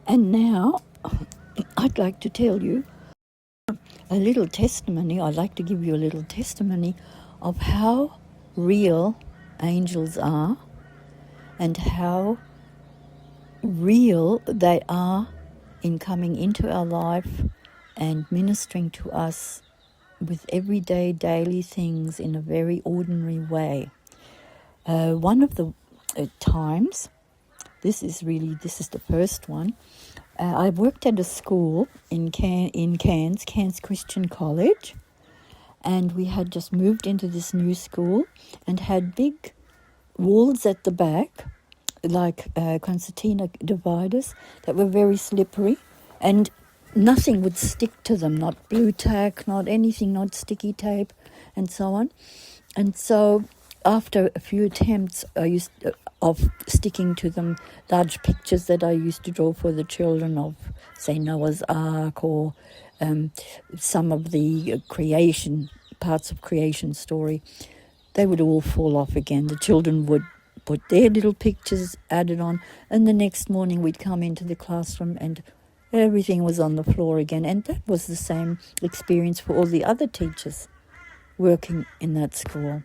And now I'd like to tell you a little testimony. I'd like to give you a little testimony of how real angels are and how real they are in coming into our life and ministering to us with everyday, daily things in a very ordinary way. One of the times, this is the first one. I worked at a school in Cairns Christian College, and we had just moved into this new school and had big walls at the back, like concertina dividers, that were very slippery, and nothing would stick to them, not blue tack, not anything, not sticky tape, and so on. And so after a few attempts of sticking to them, large pictures that I used to draw for the children of, say, Noah's Ark or some of the parts of creation story, they would all fall off again. The children would put their little pictures added on, and the next morning we'd come into the classroom and everything was on the floor again. And that was the same experience for all the other teachers working in that school.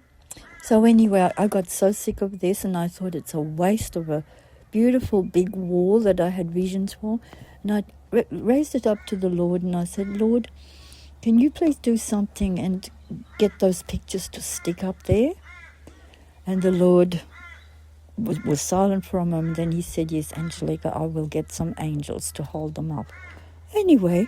So anyway, I got so sick of this, and I thought it's a waste of a beautiful big wall that I had visions for. And I raised it up to the Lord, and I said, Lord, can you please do something and get those pictures to stick up there? And the Lord was silent for a moment. Then he said, yes, Angelica, I will get some angels to hold them up. Anyway,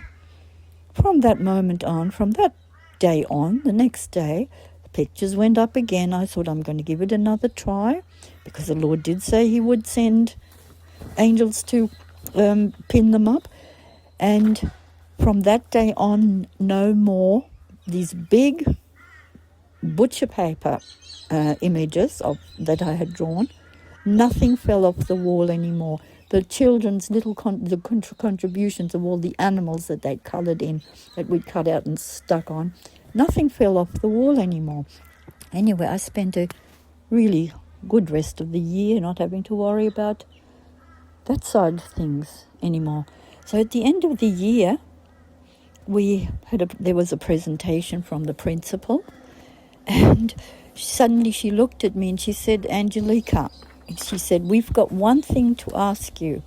from that moment on, from that day on, the next day, the pictures went up again. I thought, I'm going to give it another try, because the Lord did say he would send angels to pin them up. And from that day on, no more these big butcher paper images that I had drawn. Nothing fell off the wall anymore. The children's little contributions of all the animals that they'd coloured in, that we'd cut out and stuck on, nothing fell off the wall anymore. Anyway, I spent a really good rest of the year not having to worry about that side of things anymore. So at the end of the year, there was a presentation from the principal, and suddenly she looked at me and she said, Angelica, she said, we've got one thing to ask you,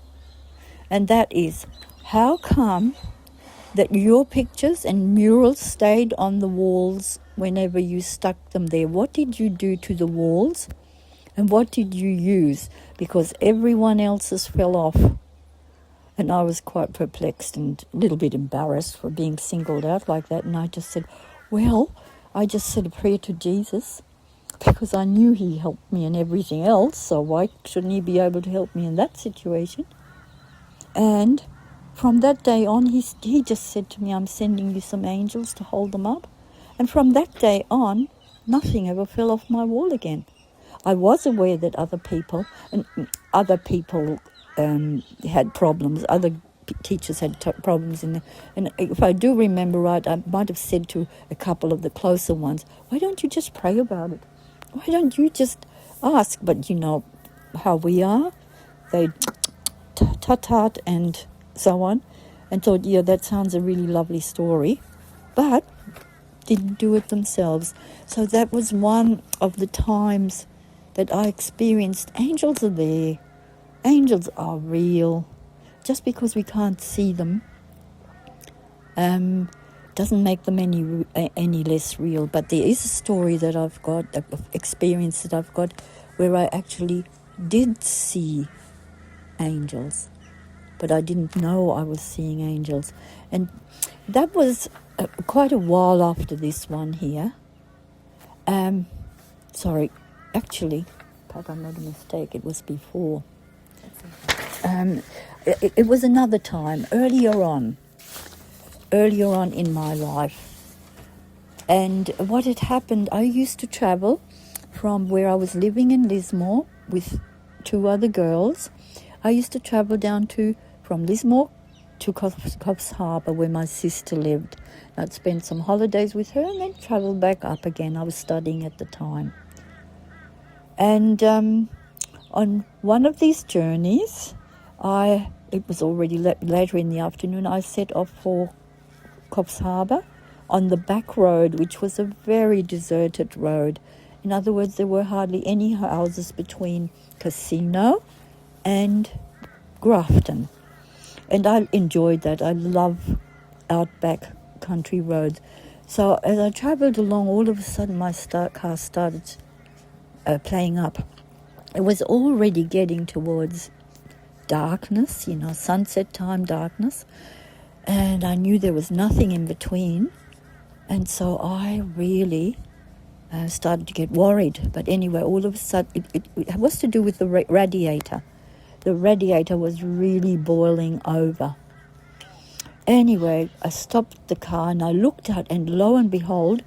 and that is, how come that your pictures and murals stayed on the walls whenever you stuck them there? What did you do to the walls, and what did you use? Because everyone else's fell off. And I was quite perplexed and a little bit embarrassed for being singled out like that. And I just said, well, I just said a prayer to Jesus, because I knew he helped me in everything else, so why shouldn't he be able to help me in that situation? And from that day on, he just said to me, I'm sending you some angels to hold them up. And from that day on, nothing ever fell off my wall again. I was aware that other people had problems. Other teachers had problems in there. And if I do remember right, I might have said to a couple of the closer ones, why don't you just pray about it? Why don't you just ask? But you know how we are. They tut and so on, and thought, yeah, that sounds a really lovely story, but didn't do it themselves. So that was one of the times that I experienced angels are there. Angels are real. Just because we can't see them doesn't make them any less real. But there is a story that I've got, an experience that I've got, where I actually did see angels, but I didn't know I was seeing angels. And that was quite a while after this one here. Actually, I made a mistake. It was before. It was another time, earlier on in my life. And what had happened, I used to travel from where I was living in Lismore with two other girls. I used to travel down from Lismore to Coffs Harbour, where my sister lived. I'd spend some holidays with her and then travel back up again. I was studying at the time. And on one of these journeys, it was already later in the afternoon, I set off for Coffs Harbour on the back road, which was a very deserted road. In other words, there were hardly any houses between Casino and Grafton. And I enjoyed that. I love outback country roads. So as I travelled along, all of a sudden my car started playing up. It was already getting towards darkness, sunset time darkness. And I knew there was nothing in between. And so I really started to get worried. But anyway, all of a sudden, it was to do with the radiator. The radiator was really boiling over. Anyway, I stopped the car and I looked out, and lo and behold,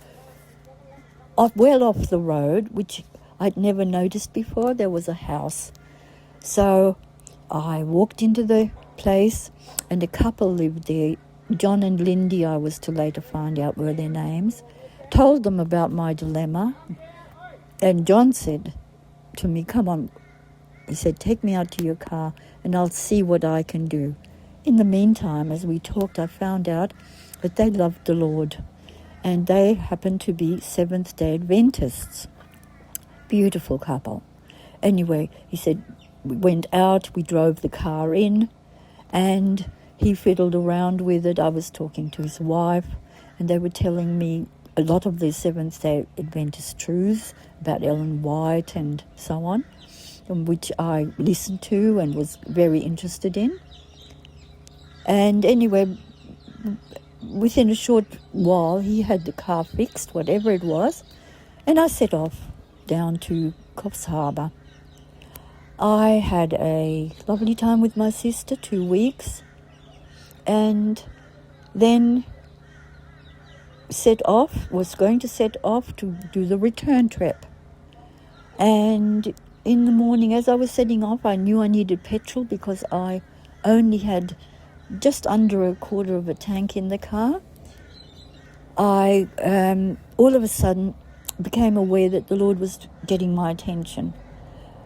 well off the road, which I'd never noticed before, there was a house. So I walked into the place, and a couple lived there. John and Lindy, I was to later find out were their names. Told them about my dilemma, and John said to me, "Come on," he said, "take me out to your car and I'll see what I can do." In the meantime, as we talked, I found out that they loved the Lord, and they happened to be Seventh-day Adventists. Beautiful couple. Anyway, he said, we went out, we drove the car in, and he fiddled around with it. I was talking to his wife, and they were telling me a lot of the Seventh-day Adventist truths about Ellen White and so on, which I listened to and was very interested in. And anyway, within a short while, he had the car fixed, whatever it was, and I set off down to Coffs Harbour. I had a lovely time with my sister, 2 weeks, and then was going to set off to do the return trip. And in the morning, as I was setting off, I knew I needed petrol because I only had just under a quarter of a tank in the car. I all of a sudden became aware that the Lord was getting my attention.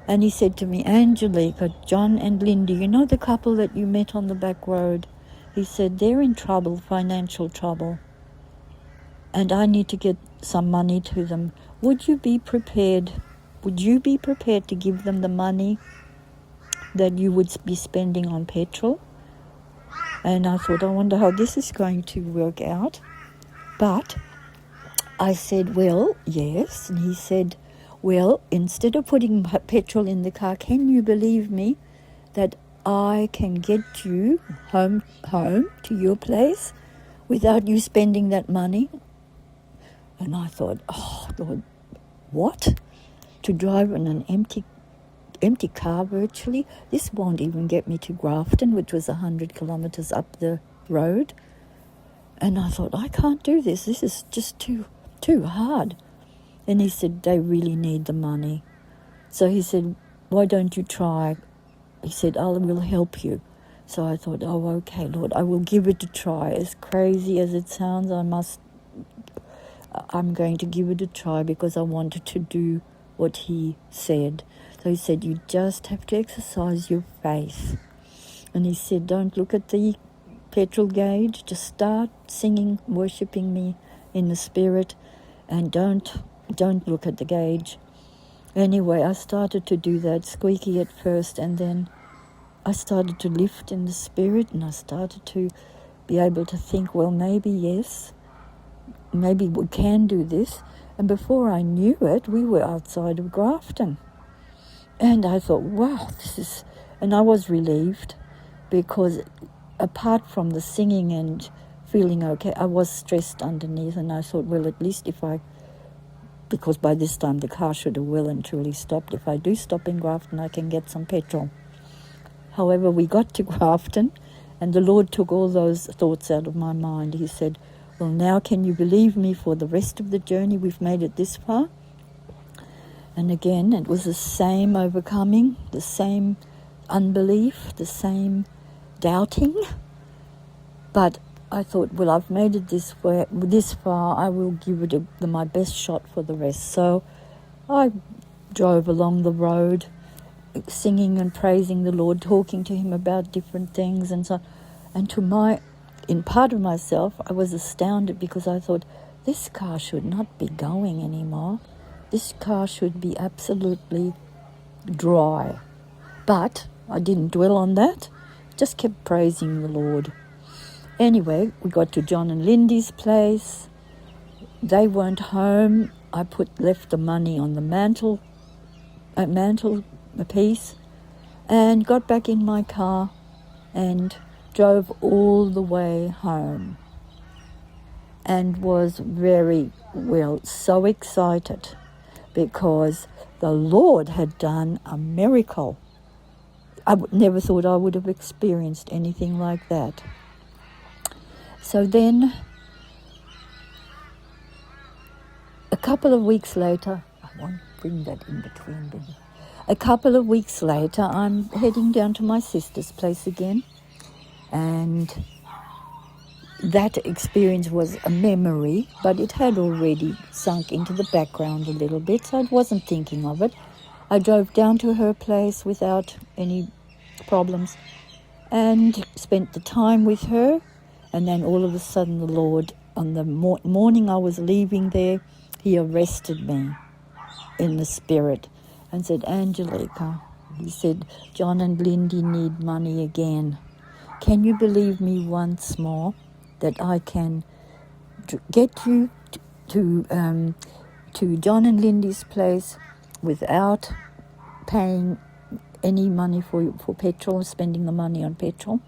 And he said to me, "Angelica, John and Lindy, you know the couple that you met on the back road?" He said, "They're in trouble, financial trouble, and I need to get some money to them. Would you be prepared to give them the money that you would be spending on petrol?" And I thought, I wonder how this is going to work out. But I said, "Well, yes." And he said, "Well, instead of putting petrol in the car, can you believe me that I can get you home to your place without you spending that money?" And I thought, oh, Lord, what? To drive in an empty car virtually? This won't even get me to Grafton, which was 100 kilometres up the road. And I thought, I can't do this. This is just too hard. And he said, "They really need the money." So he said, "Why don't you try?" He said, "I will help you." So I thought, oh, okay, Lord, I will give it a try. As crazy as it sounds, I'm going to give it a try because I wanted to do what he said. So he said, "You just have to exercise your faith." And he said, "Don't look at the petrol gauge. Just start singing, worshipping me in the spirit, and don't look at the gauge." Anyway, I started to do that, squeaky at first, and then I started to lift in the spirit, and I started to be able to think, well, maybe yes, maybe we can do this. And before I knew it, we were outside of Grafton. And I thought, wow, and I was relieved because apart from the singing and feeling okay, I was stressed underneath, and I thought, well, at least because by this time the car should have well and truly stopped. If I do stop in Grafton, I can get some petrol. However, we got to Grafton, and the Lord took all those thoughts out of my mind. He said, "Well, now can you believe me for the rest of the journey? We've made it this far." And again, it was the same overcoming, the same unbelief, the same doubting. But I thought, well, I've made it this far, I will give it my best shot for the rest. So I drove along the road, singing and praising the Lord, talking to him about different things and so on. And in part of myself, I was astounded because I thought, this car should not be going anymore. This car should be absolutely dry. But I didn't dwell on that, just kept praising the Lord. Anyway, we got to John and Lindy's place. They weren't home. I left the money on the mantle piece, and got back in my car and drove all the way home, and was so excited because the Lord had done a miracle. I never thought I would have experienced anything like that. So then, a couple of weeks later, I won't bring that in between, baby. A couple of weeks later, I'm heading down to my sister's place again, and that experience was a memory, but it had already sunk into the background a little bit, so I wasn't thinking of it. I drove down to her place without any problems and spent the time with her, and then all of a sudden the Lord, on the morning I was leaving there, he arrested me in the spirit and said, Angelica, he said, John and Lindy need money again. Can you believe me once more that I can get you to John and Lindy's place without paying any money for petrol, spending the money on petrol?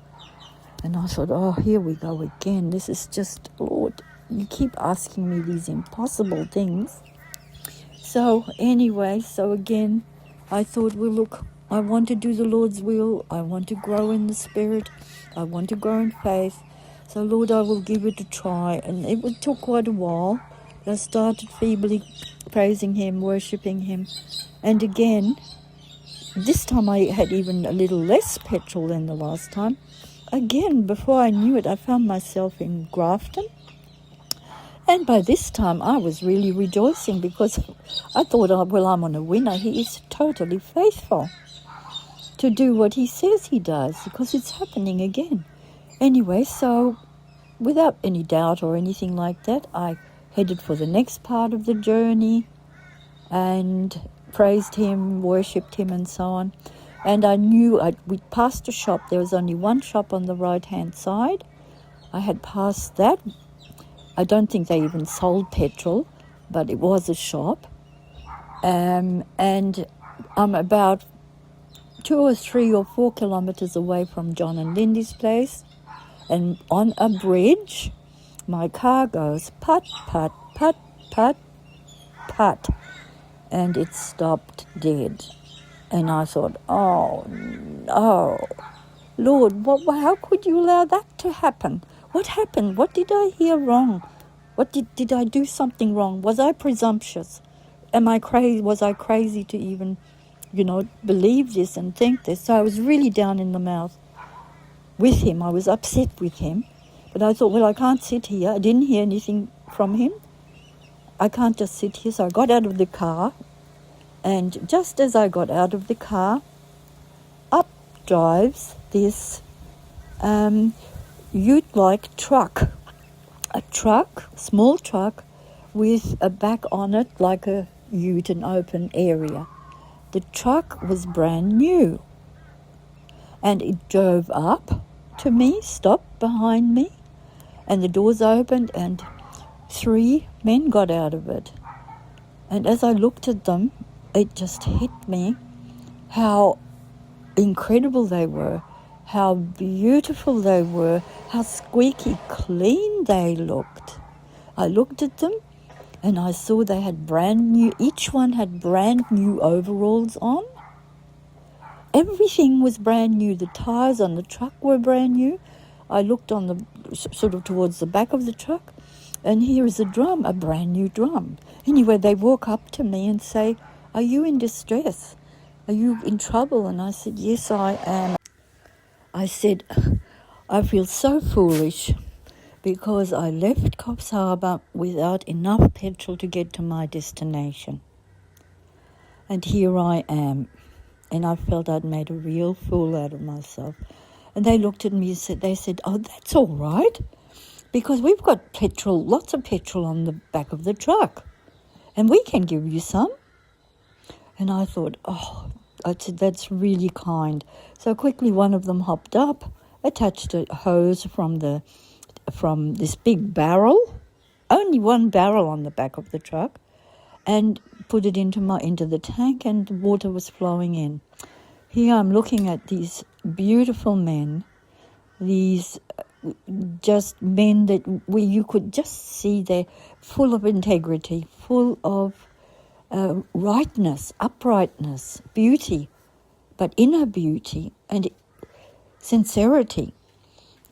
And I thought, oh, here we go again. This is just, Lord, you keep asking me these impossible things. So anyway, again, I thought, well, look, I want to do the Lord's will. I want to grow in the Spirit. I want to grow in faith. So, Lord, I will give it a try. And it took quite a while. I started feebly praising him, worshipping him. And again, this time I had even a little less petrol than the last time. Again, before I knew it, I found myself in Grafton. And by this time, I was really rejoicing because I thought, oh, well, I'm on a winner. He is totally faithful to do what he says he does because it's happening again. Anyway, so without any doubt or anything like that, I headed for the next part of the journey and praised him, worshipped him, and so on. And I knew we passed a shop. There was only one shop on the right-hand side. I had passed that. I don't think they even sold petrol, but it was a shop. And I'm about 2 or 3 or 4 kilometers away from John and Lindy's place. And on a bridge, my car goes put, put, put, put, put. And it stopped dead. And I thought, oh, no. Lord, how could you allow that to happen? What happened? What did I hear wrong? What did I do something wrong? Was I presumptuous? Am I crazy? Was I crazy to even, believe this and think this? So I was really down in the mouth with him. I was upset with him. But I thought, well, I can't sit here. I didn't hear anything from him. I can't just sit here. So I got out of the car. And just as I got out of the car, up drives this ute-like truck. A small truck, with a back on it like a ute, an open area. The truck was brand new. And it drove up to me, stopped behind me, and the doors opened and 3 men got out of it. And as I looked at them, it just hit me how incredible they were, how beautiful they were, how squeaky clean they looked. I looked at them and I saw they had each one had brand new overalls on. Everything was brand new. The tires on the truck were brand new. I looked on the sort of towards the back of the truck, and here is a drum, a brand new drum. Anyway, they walk up to me and say, "Are you in distress? Are you in trouble?" And I said, "Yes, I am." I said, "I feel so foolish because I left Coffs Harbour without enough petrol to get to my destination. And here I am. and I felt I'd made a real fool out of myself. And they looked at me and said, oh, that's all right, because we've got petrol, lots of petrol on the back of the truck, and we can give you some. And I thought, oh, I said, that's really kind. So quickly one of them hopped up, attached a hose from this big barrel, only one barrel on the back of the truck, and put it into the tank, and the water was flowing in. Here I'm looking at these beautiful men, these just men that you could just see they're full of integrity, full of rightness, uprightness, beauty, but inner beauty and sincerity.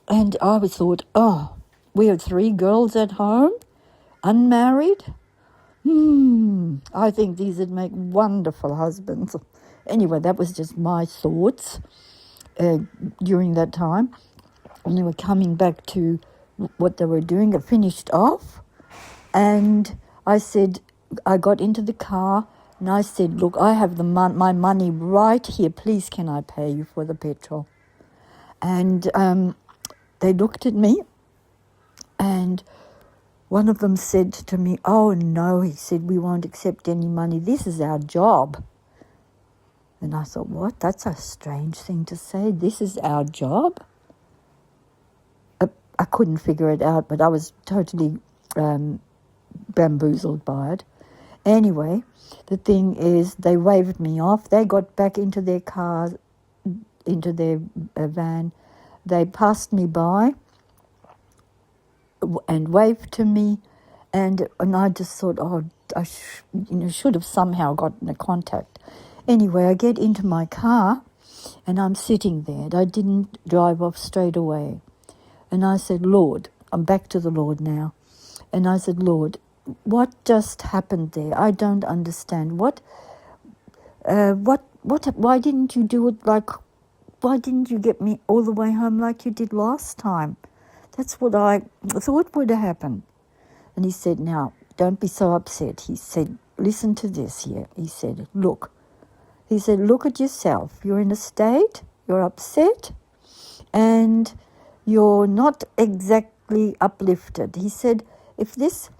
And I thought, oh, we have 3 girls at home, unmarried. I think these would make wonderful husbands. Anyway, that was just my thoughts during that time. And they were coming back to what they were doing. It finished off, and I got into the car, and I said, look, I have my money right here. Please, can I pay you for the petrol? And they looked at me, and one of them said to me, oh, no, he said, we won't accept any money. This is our job. And I thought, what? That's a strange thing to say. This is our job? I couldn't figure it out, but I was totally bamboozled by it. Anyway, the thing is, they waved me off. They got back into their car, into their van. They passed me by and waved to me, and I just thought, oh, I should have somehow gotten a contact. Anyway, I get into my car, and I'm sitting there. I didn't drive off straight away. And I said, Lord, I'm back to the Lord now. And I said, Lord, what just happened there? I don't understand. Why didn't you do it why didn't you get me all the way home like you did last time? That's what I thought would have happened. And he said, now, don't be so upset. He said, listen to this here. He said, look at yourself. You're in a state, you're upset, and you're not exactly uplifted. He said, if this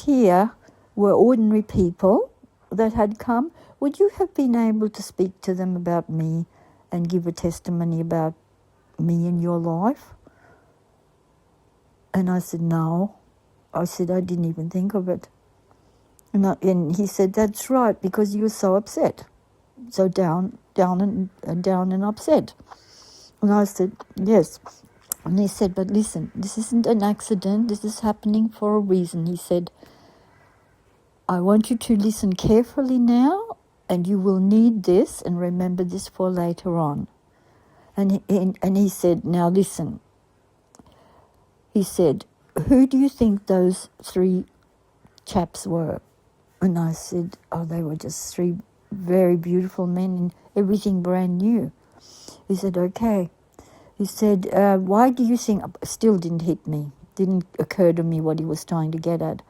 here were ordinary people that had come, would you have been able to speak to them about me and give a testimony about me in your life? And I said, no. I said, I didn't even think of it. And he said, that's right, because you were so upset, so down and upset. And I said, yes. And he said, but listen, this isn't an accident. This is happening for a reason. He said, I want you to listen carefully now, and you will need this and remember this for later on. And he said, now listen. He said, who do you think those 3 chaps were? And I said, oh, they were just 3 very beautiful men and everything brand new. He said, okay. He said, why do you think, still didn't hit me, didn't occur to me what he was trying to get at.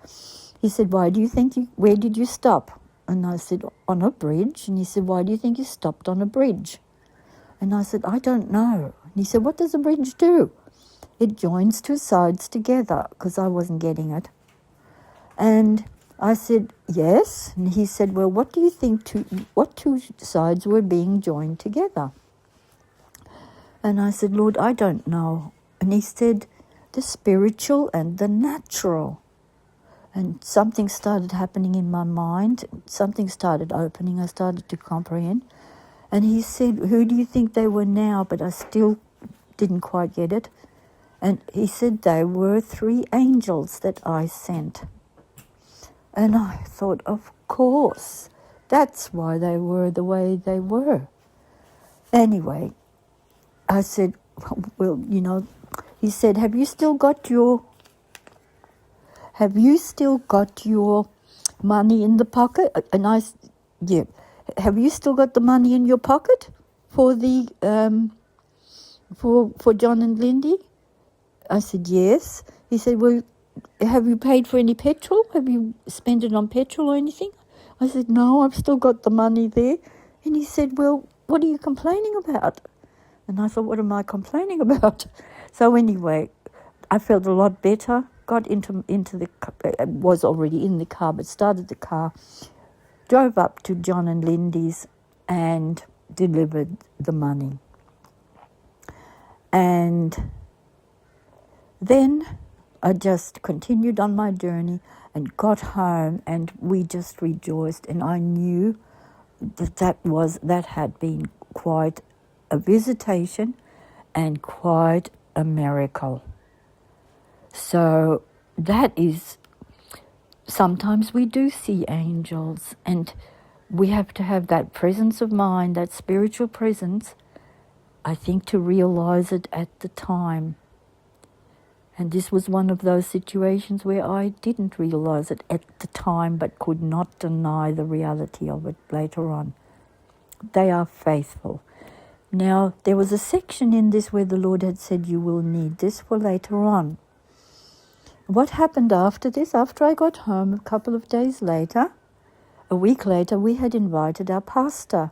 He said, where did you stop? And I said, on a bridge. And he said, why do you think you stopped on a bridge? And I said, I don't know. And he said, what does a bridge do? It joins 2 sides together, because I wasn't getting it. And I said, yes. And he said, well, what do you think what 2 sides were being joined together? And I said, Lord, I don't know. And he said, the spiritual and the natural. And something started happening in my mind. Something started opening. I started to comprehend. And he said, who do you think they were now? But I still didn't quite get it. And he said, they were 3 angels that I sent. And I thought, of course, that's why they were the way they were. Anyway, I said, well, he said, have you still got your money in the pocket? And I said, yeah. Have you still got the money in your pocket for the for John and Lindy? I said, yes. He said, well, have you paid for any petrol? Have you spent it on petrol or anything? I said, no, I've still got the money there. And he said, well, what are you complaining about? And I thought, what am I complaining about? So anyway, I felt a lot better, got into the, was already in the car, but started the car, drove up to John and Lindy's and delivered the money. And then I just continued on my journey and got home, and we just rejoiced, and I knew that had been quite a visitation and quite a miracle. So that is, sometimes we do see angels, and we have to have that presence of mind, that spiritual presence, I think, to realize it at the time. And this was one of those situations where I didn't realize it at the time, but could not deny the reality of it later on. They are faithful. Now, there was a section in this where the Lord had said, you will need this for later on. What happened after this? After I got home, a couple of days later, a week later, we had invited our pastor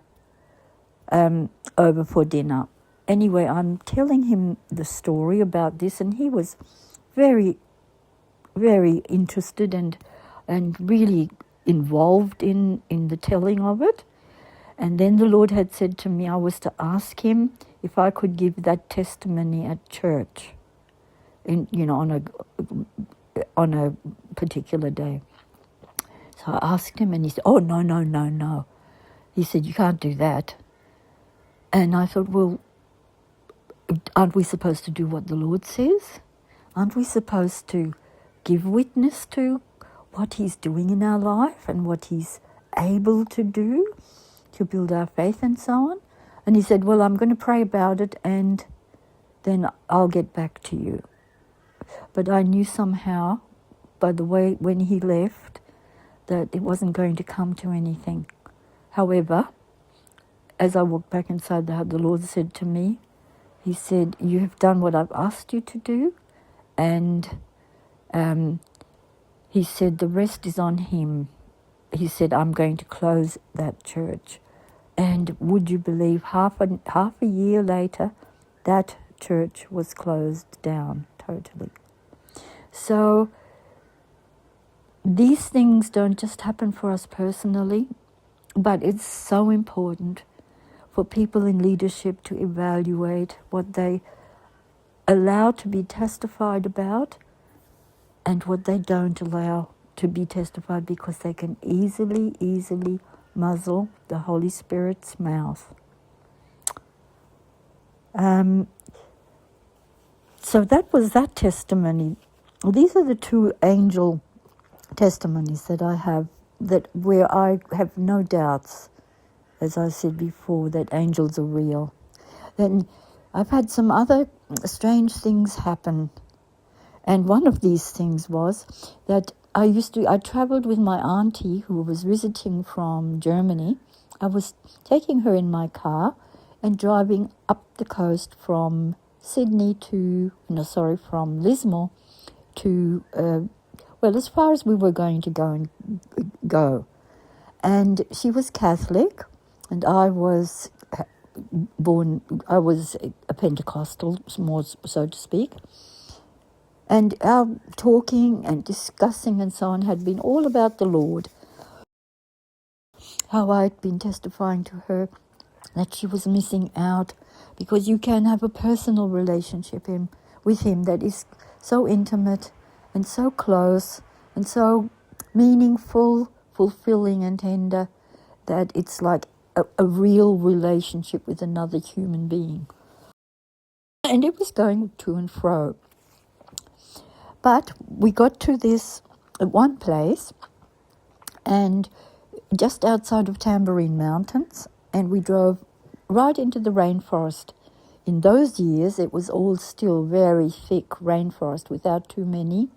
over for dinner. Anyway, I'm telling him the story about this, and he was very, very interested and really involved in the telling of it. And then the Lord had said to me, I was to ask him if I could give that testimony at church, on a particular day. So I asked him, and he said, oh, no. He said, you can't do that. And I thought, well, aren't we supposed to do what the Lord says? Aren't we supposed to give witness to what he's doing in our life and what he's able to do to build our faith and so on? And he said, well, I'm going to pray about it and then I'll get back to you. But I knew somehow, by the way, when he left, that it wasn't going to come to anything. However, as I walked back inside the house, the Lord said to me, he said, you have done what I've asked you to do, and he said, the rest is on him. He said, I'm going to close that church. And would you believe, half a year later, that church was closed down totally. So these things don't just happen for us personally, but it's so important for people in leadership to evaluate what they allow to be testified about and what they don't allow to be testified, because they can easily muzzle the Holy Spirit's mouth. So that was that testimony. These are the two angel testimonies that I have, that where I have no doubts, as I said before, that angels are real. Then I've had some other strange things happen. And one of these things was that I travelled with my auntie who was visiting from Germany. I was taking her in my car and driving up the coast from from Lismore to, as far as we were going to go. And she was Catholic, and I was a Pentecostal, more so to speak. And our talking and discussing and so on had been all about the Lord. How I'd been testifying to her that she was missing out, because you can have a personal relationship with him that is so intimate and so close and so meaningful, fulfilling and tender, that it's like a real relationship with another human being. And it was going to and fro. But we got to this one place, and just outside of Tambourine Mountains, and we drove right into the rainforest. In those years, it was all still very thick rainforest without too many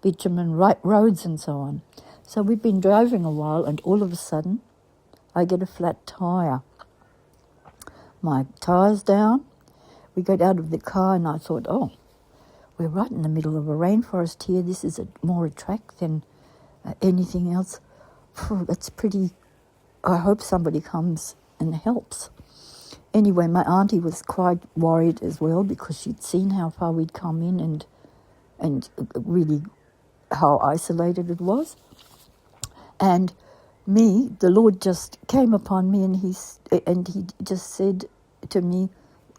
bitumen roads and so on. So we've been driving a while, and all of a sudden, I get a flat tire. My tire's down. We got out of the car, and I thought, oh, we're right in the middle of a rainforest here. This is more a track than anything else. That's pretty. I hope somebody comes and helps. Anyway, my auntie was quite worried as well because she'd seen how far we'd come in and really how isolated it was. And the Lord just came upon me and he just said to me,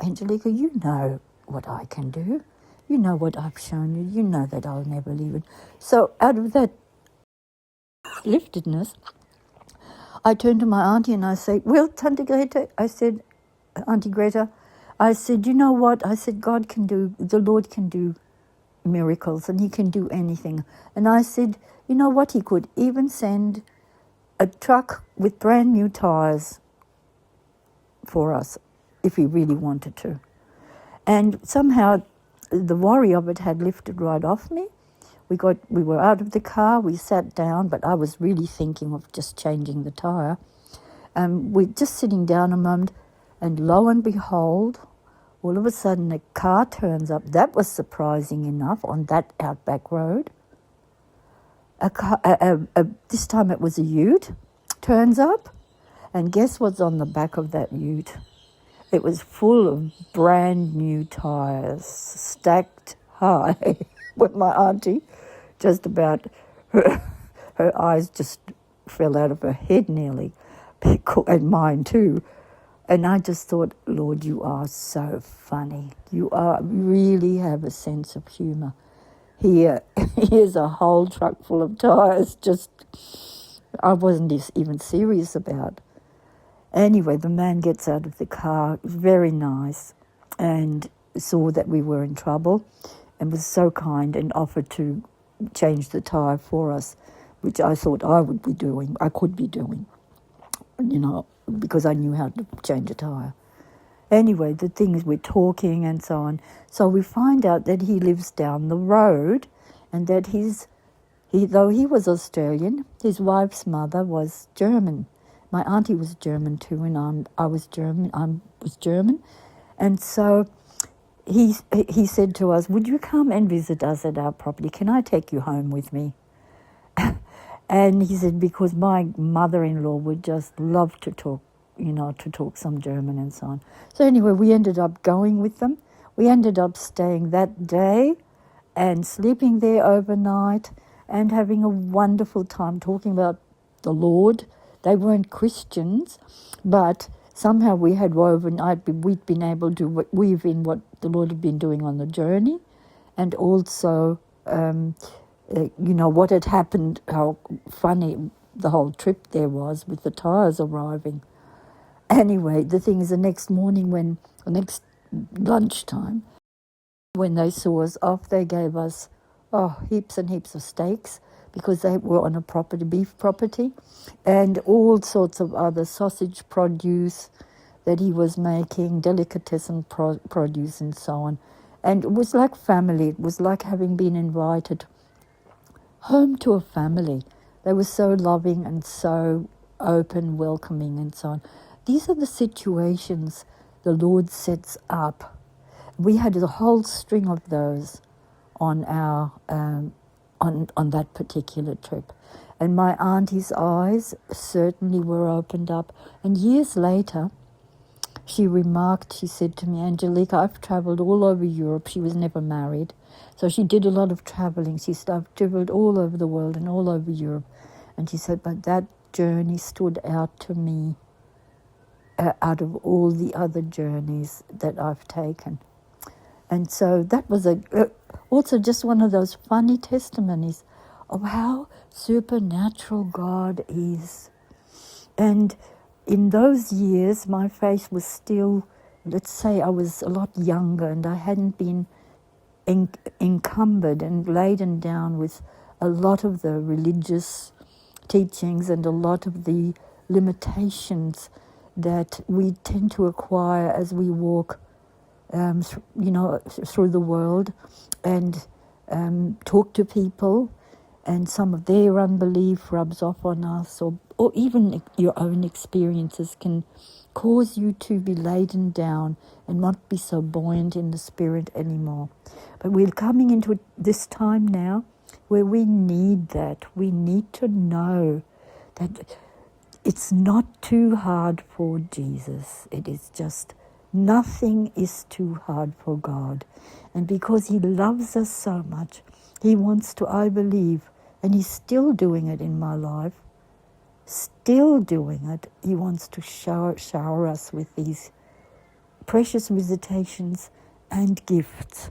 Angelica, you know what I can do. You know what I've shown you. You know that I'll never leave it. So out of that liftedness, I turned to my auntie and I said, well, Tante Greta, I said, Auntie Greta, I said, you know what? I said, the Lord can do miracles and he can do anything. And I said, you know what? He could even send a truck with brand new tires for us if he really wanted to. And somehow the worry of it had lifted right off me. We were out of the car, we sat down, but I was really thinking of just changing the tire. We're just sitting down a moment, and lo and behold, all of a sudden a car turns up. That was surprising enough on that outback road. This time it was a ute, turns up, and guess what's on the back of that ute? It was full of brand new tires, stacked high, with my auntie just about, her eyes just fell out of her head nearly, and mine too. And I just thought, Lord, you are so funny. You really have a sense of humour. Here's a whole truck full of tires, just, I wasn't even serious about. Anyway, the man gets out of the car, very nice, and saw that we were in trouble and was so kind and offered to change the tyre for us, which I thought I could be doing, because I knew how to change a tyre. Anyway, the thing is, we're talking and so on. So we find out that he lives down the road and that though he was Australian, his wife's mother was German. My auntie was German too, and I was German. And so he said to us, would you come and visit us at our property? Can I take you home with me? And he said, because my mother-in-law would just love to talk, to talk some German and so on. So anyway, we ended up going with them. We ended up staying that day and sleeping there overnight and having a wonderful time talking about the Lord. They weren't Christians, but somehow we'd been able to weave in what the Lord had been doing on the journey, and also, what had happened, how funny the whole trip there was with the tires arriving. Anyway, the thing is, the next lunchtime, when they saw us off, they gave us heaps and heaps of steaks, because they were on a beef property, and all sorts of other sausage produce that he was making, delicatessen produce and so on. And it was like family. It was like having been invited home to a family. They were so loving and so open, welcoming and so on. These are the situations the Lord sets up. We had a whole string of those on our on that particular trip. And my auntie's eyes certainly were opened up. And years later, she said to me, Angelica, I've travelled all over Europe. She was never married, so she did a lot of travelling. She travelled all over the world and all over Europe. And she said, but that journey stood out to me out of all the other journeys that I've taken. And so that was also just one of those funny testimonies of how supernatural God is. And in those years, my faith was still, let's say I was a lot younger, and I hadn't been encumbered and laden down with a lot of the religious teachings and a lot of the limitations that we tend to acquire as we walk through the world and talk to people, and some of their unbelief rubs off on us, or even your own experiences can cause you to be laden down and not be so buoyant in the spirit anymore. But we're coming into this time now where we need that. We need to know that it's not too hard for Jesus. It is just Nothing is too hard for God. And because He loves us so much, He wants to, I believe, and He's still doing it in my life, still doing it. He wants to shower us with these precious visitations and gifts.